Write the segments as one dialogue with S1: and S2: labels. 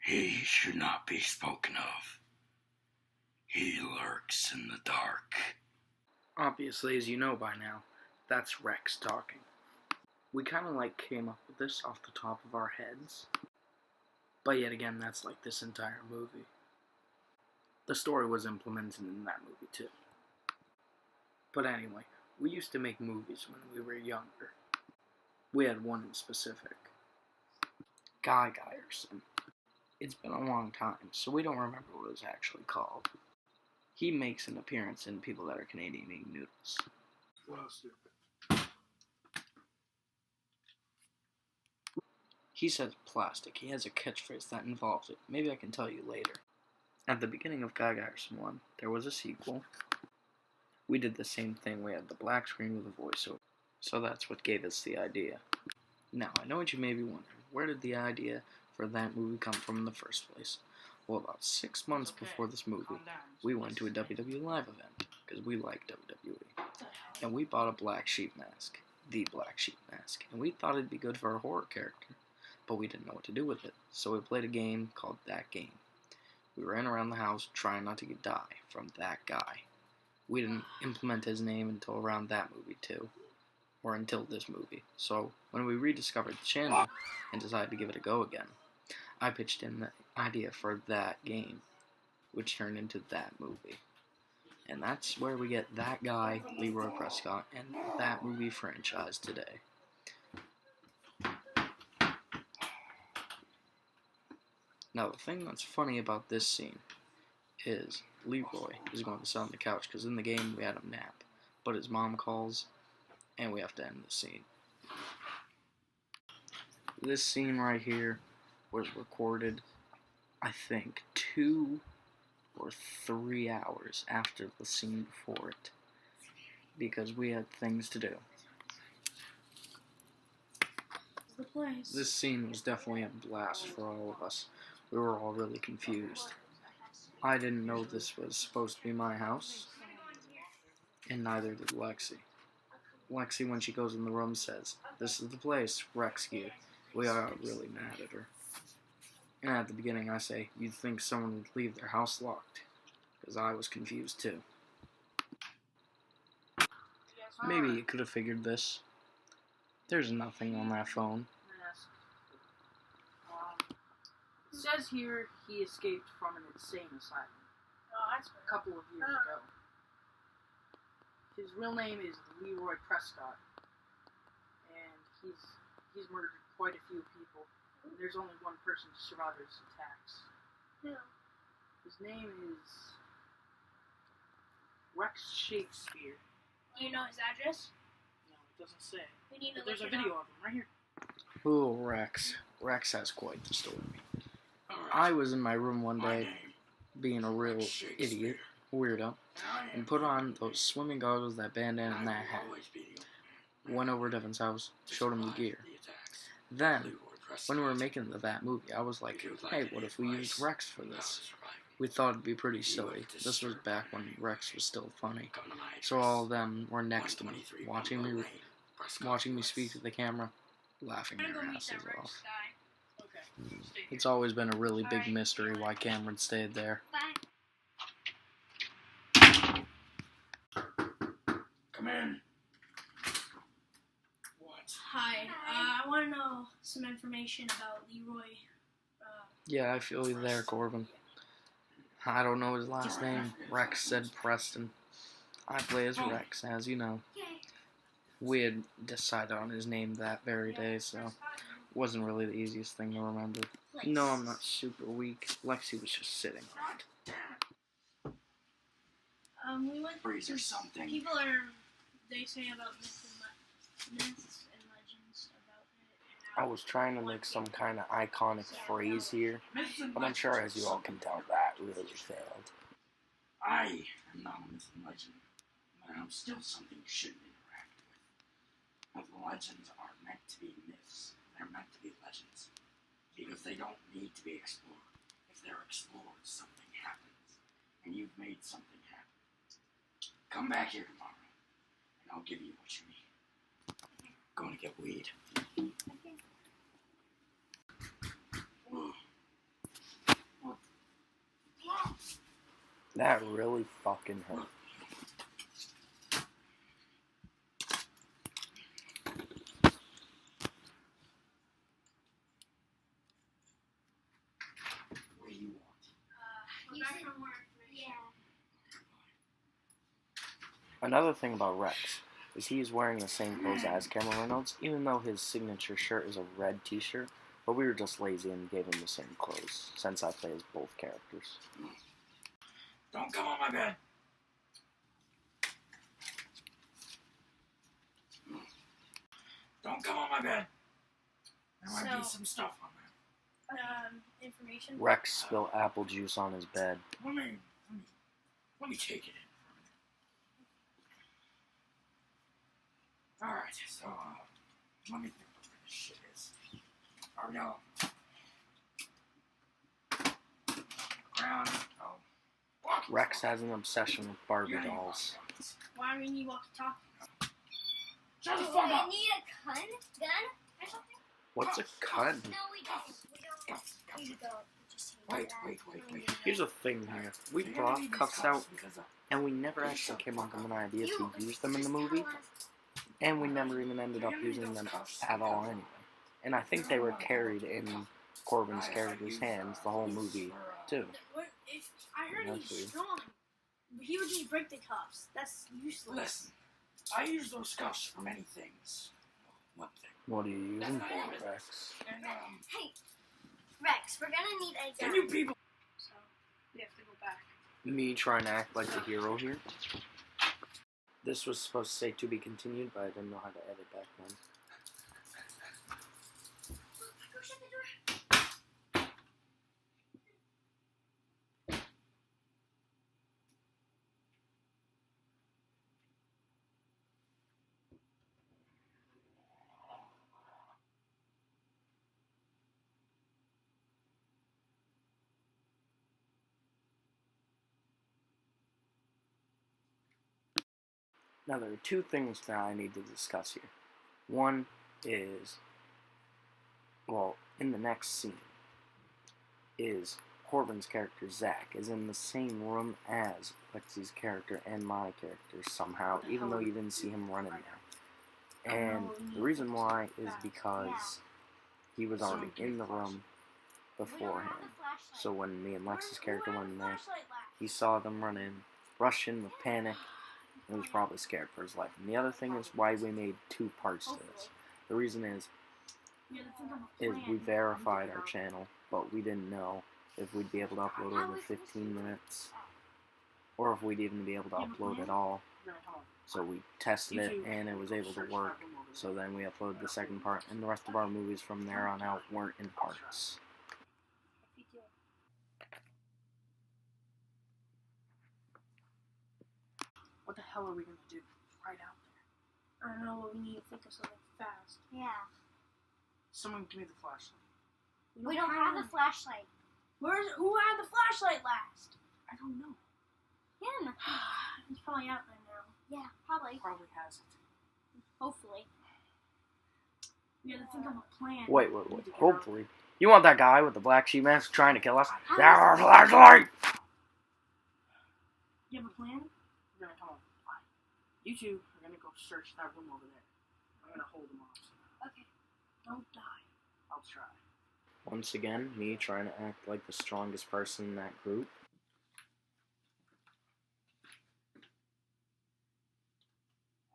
S1: He should not be spoken of. He lurks in the dark.
S2: Obviously, as you know by now, that's Rex talking. We kind of came up with this off the top of our heads. But yet again, that's this entire movie. The story was implemented in that movie too. But anyway, we used to make movies when we were younger. We had one in specific. Guy Ryerson. It's been a long time, so we don't remember what it was actually called. He makes an appearance in People That Are Canadian Eating Noodles. He says plastic. He has a catchphrase that involves it. Maybe I can tell you later. At the beginning of Guy Ryerson 1, there was a sequel. We did the same thing. We had the black screen with a voiceover. So that's what gave us the idea. Now, I know what you may be wondering. Where did the idea for that movie come from in the first place? Well, about 6 months before this movie, we went to a WWE Live event, because we like WWE. And we bought a Black Sheep mask. The Black Sheep mask. And we thought it'd be good for a horror character. But we didn't know what to do with it. So we played a game called That Game. We ran around the house trying not to die from that guy. We didn't implement his name until around that movie too. Or until this movie. So when we rediscovered the channel and decided to give it a go again, I pitched in the idea for That Game, which turned into that movie. And that's where we get That Guy, Leroy Prescott, and that movie franchise today. Now, the thing that's funny about this scene is Leroy is going to sit on the couch because in the game we had him nap, but his mom calls and we have to end the scene. This scene right here was recorded, I think, 2 or 3 hours after the scene before it because we had things to do. This scene was definitely a blast for all of us. We were all really confused. I didn't know this was supposed to be my house, and neither did Lexi. Lexi, when she goes in the room, says, "This is the place, Rescue." We are really mad at her. And at the beginning I say, you'd think someone would leave their house locked, because I was confused too. Maybe you could have figured this. There's nothing on that phone.
S3: It says here he escaped from an insane asylum a couple of years ago. His real name is Leroy Prescott, and he's murdered quite a few people. There's only one person to survive his attacks.
S4: Who?
S3: His name is Rex Shakespeare.
S4: Do you know his address?
S3: No, it doesn't say.
S4: We need to
S3: But there's a
S4: look it
S3: video
S4: up.
S3: of him right here.
S2: Ooh, Rex. Rex has quite the story. I was in my room one day, being a real idiot, weirdo, and put on those swimming goggles, that bandana, and that hat. Went over to Devin's house, showed him the gear. Then, when we were making that movie, I was like, hey, what if we used Rex for this? We thought it'd be pretty silly. This was back when Rex was still funny. So all of them were next to me, watching me speak to the camera, laughing their asses off. It's always been a really big mystery why Cameron stayed there.
S1: Come in. What?
S4: Hi, I want to know some information about Leroy.
S2: Yeah, I feel you there, Corbin. I don't know his last name. Rex said Preston. I play as Rex, as you know. We had decided on his name that very day, so it wasn't really the easiest thing to remember. No, I'm not super weak. Lexi was just sitting on it.
S4: We went
S1: Freeze or something.
S4: People they say about myths and legends about it.
S5: I was trying to make some kind of iconic phrase here, but I'm sure as you all can tell that really failed.
S1: I am not a myth and legend, but I'm still something you shouldn't interact with. Myth and legends are meant to be myths. They're meant to be legends. Because they don't need to be explored. If they're explored, something happens. And you've made something happen. Come back here tomorrow, and I'll give you what you need. I'm going to get weed.
S5: That really fucking hurt.
S1: What do you want?
S4: We're back for more information.
S5: Another thing about Rex is he is wearing the same clothes as Cameron Reynolds, even though his signature shirt is a red t-shirt, but we were just lazy and gave him the same clothes, since I play as both characters.
S1: Don't come on my bed. Don't come on my bed. There might be
S4: So-
S1: some stuff on there.
S4: Information.
S5: Rex spilled apple juice on his bed.
S1: Let me take it in for a minute. Alright, so, let me think what this shit is. Are we all... Ground, oh. Walkie
S5: Rex has an obsession with Barbie dolls.
S4: Why we need walkie-talkie?
S1: Shut the
S6: Do
S1: fuck
S6: we
S1: up!
S6: need a gun or something?
S5: What's a cunt?
S6: No, we don't. We don't. We don't. Just
S1: Wait.
S5: Here's the thing here. We brought cuffs out, and we never actually came up with an idea to use them in the movie, and we never even ended up using them at all anyway. And I think they were carried in Corbin's character's hands the whole movie, too.
S4: If I heard
S5: That's
S4: he's
S5: weird.
S4: strong, he would just break the cuffs. That's useless.
S1: Listen, I use those cuffs for many things. One thing.
S5: What are you using for, Rex?
S1: And,
S6: Hey, Rex, we're gonna need a gun.
S1: can you people...
S3: So we have to go back.
S5: Me trying to act like the hero here. This was supposed to say to be continued, but I didn't know how to edit back then.
S6: Go shut the door.
S5: Now, there are two things that I need to discuss here. One is, well, in the next scene, is Corbin's character, Zach, is in the same room as Lexi's character and my character somehow, even though you didn't see him running there. And the reason why is because he was already in the room beforehand. So when me and Lexi's character went in there, he saw them run in, rush in with panic, and was probably scared for his life. And the other thing is why we made two parts to this. The reason is we verified our channel, but we didn't know if we'd be able to upload over 15 minutes, or if we'd even be able to upload at all.
S3: No, hold on.
S5: So we tested it, and it was able to work. So then we uploaded the second part, and the rest of our movies from there on out weren't in parts.
S3: What the hell are we gonna do? Right out there.
S4: I don't know, but we need to think of something fast.
S6: Yeah.
S3: Someone give me the flashlight.
S6: We don't have a flashlight.
S4: Who had the flashlight last?
S3: I don't know.
S6: Him.
S4: He's probably out there now.
S6: Yeah, probably.
S3: Probably has it.
S4: Hopefully. We gotta think of a plan.
S5: Wait. Hopefully. You want that guy with the black sheep mask trying to kill us? That's our flashlight!
S4: You have a plan?
S3: We're gonna come on. You two are gonna go search that room over there. I'm gonna hold them off.
S6: Okay.
S4: Don't die.
S3: I'll try.
S5: Once again, me trying to act like the strongest person in that group.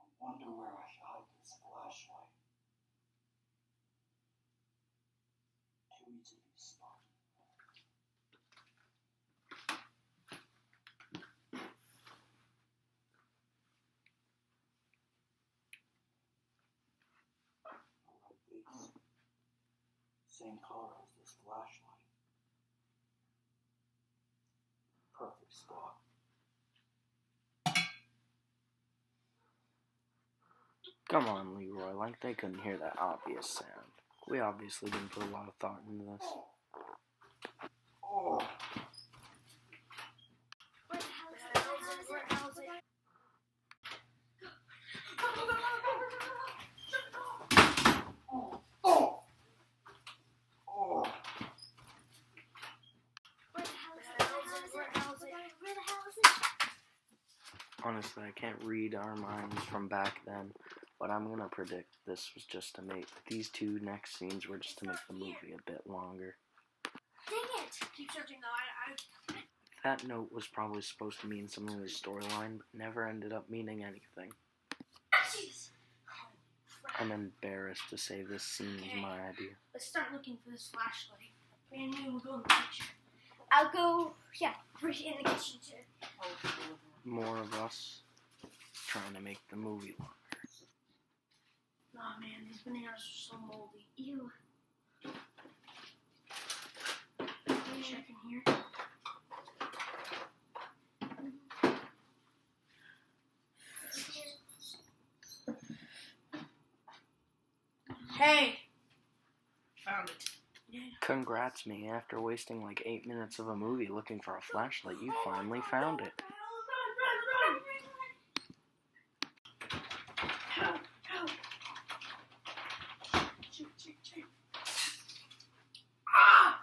S1: I wonder where I hide this flashlight. Too easy to be spotted. Like these. Same color as this flashlight. Perfect spot.
S5: Come on, Leroy, like they couldn't hear that obvious sound. We obviously didn't put a lot of thought into this.
S1: Oh.
S6: Where the hell is it? Where the hell is it?
S1: Oh. Oh.
S6: Where the hell is it? Where the hell is it? Where the hell is
S5: Honestly, I can't read our minds from back then, but I'm gonna predict this was just to make these two next scenes were just to make the movie a bit longer.
S6: Dang it!
S4: Keep searching though. I
S5: That note was probably supposed to mean something in the storyline, but never ended up meaning anything.
S4: Jeez.
S5: I'm embarrassed to say this scene was my idea.
S4: Let's start looking for this flashlight. Me and you will go in the kitchen.
S6: I'll go. Yeah, we're in the kitchen too.
S5: More of us trying to make the movie longer.
S4: Nah, man, these bananas are so moldy.
S6: Ew.
S4: Check in here. Hey! Found it. Yeah.
S5: Congrats, me. After wasting like 8 minutes of a movie looking for a flashlight, you finally found it.
S4: Ah!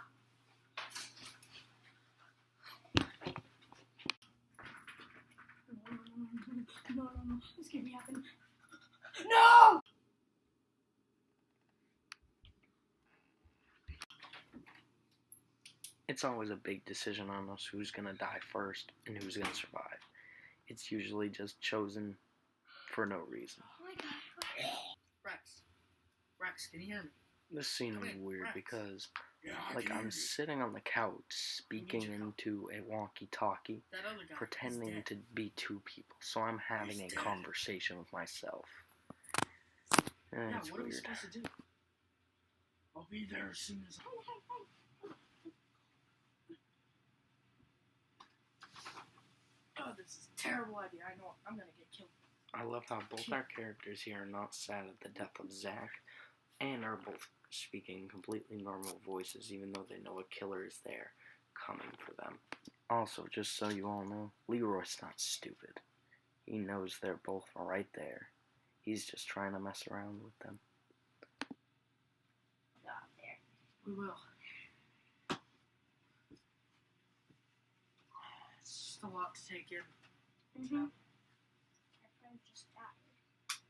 S4: No, this can't be happening. No!
S5: It's always a big decision on us who's gonna die first and who's gonna survive. It's usually just chosen for no reason.
S6: Oh my god.
S3: Rex, can you hear me?
S5: This scene was
S3: Okay,
S5: weird
S3: Rex.
S5: because,
S1: Yeah, I
S5: like,
S1: can hear
S5: I'm
S1: you.
S5: sitting on the couch speaking into a walkie-talkie,
S3: That other guy.
S5: pretending
S3: he's dead.
S5: to be two people. So I'm having a
S1: He's dead.
S5: conversation with myself. And
S3: Yeah,
S5: it's
S3: what are we
S5: weird.
S3: supposed to do?
S1: I'll be there as soon as
S3: Oh, this is a terrible idea. I know I'm gonna get killed.
S5: I love how both our characters here are not sad at the death of Zach, and are both speaking completely normal voices, even though they know a killer is there, coming for them. Also, just so you all know, Leroy's not stupid. He knows they're both right there. He's just trying to mess around with them.
S3: We will. It's just a lot to take in.
S6: Mm-hmm. Our friend just died.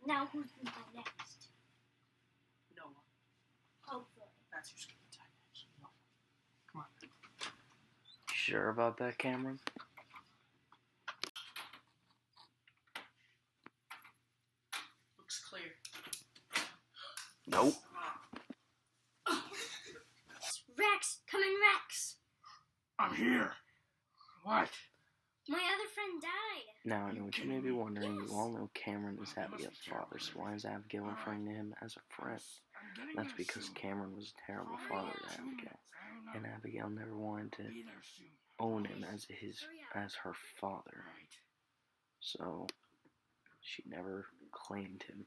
S6: Now who's gonna go next?
S3: No,
S6: Hopefully.
S3: that's your screen time. No. Come on.
S5: You sure about that, Cameron?
S3: Looks clear.
S5: Nope.
S6: Rex! Come in, Rex!
S1: I'm here. What?
S6: My other friend died.
S5: Now, I know what you may be wondering. You all know Cameron is Abigail's father, so why is Abigail referring to him as a friend?
S1: I'm getting
S5: That's
S1: there
S5: because
S1: soon.
S5: Cameron was a terrible
S1: Hurry
S5: father
S1: up.
S5: to Abigail,
S1: I'm
S5: and
S1: not-
S5: Abigail never wanted to
S1: Be there soon.
S5: own him as her father.
S1: Right.
S5: So she never claimed him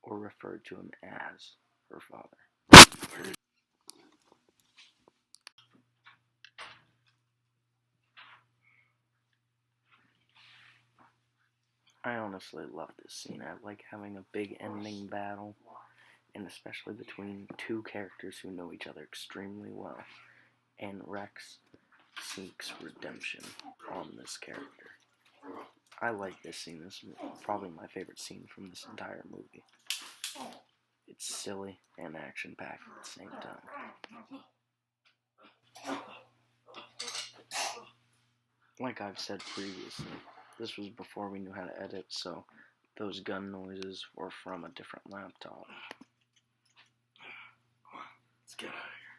S5: or referred to him as her father. I honestly love this scene. I like having a big ending battle, and especially between two characters who know each other extremely well. And Rex seeks redemption on this character. I like this scene. This is probably my favorite scene from this entire movie. It's silly and action-packed at the same time. Like I've said previously, this was before we knew how to edit, so those gun noises were from a different laptop.
S1: Come on, let's get out of here.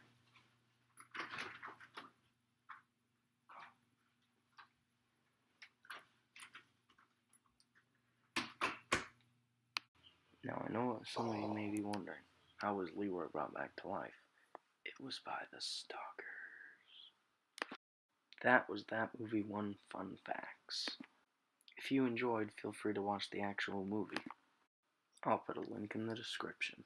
S5: Now I know some of you may be wondering, how was Leroy brought back to life? It was by the Stalkers. That was that movie 1 fun facts. If you enjoyed, feel free to watch the actual movie. I'll put a link in the description.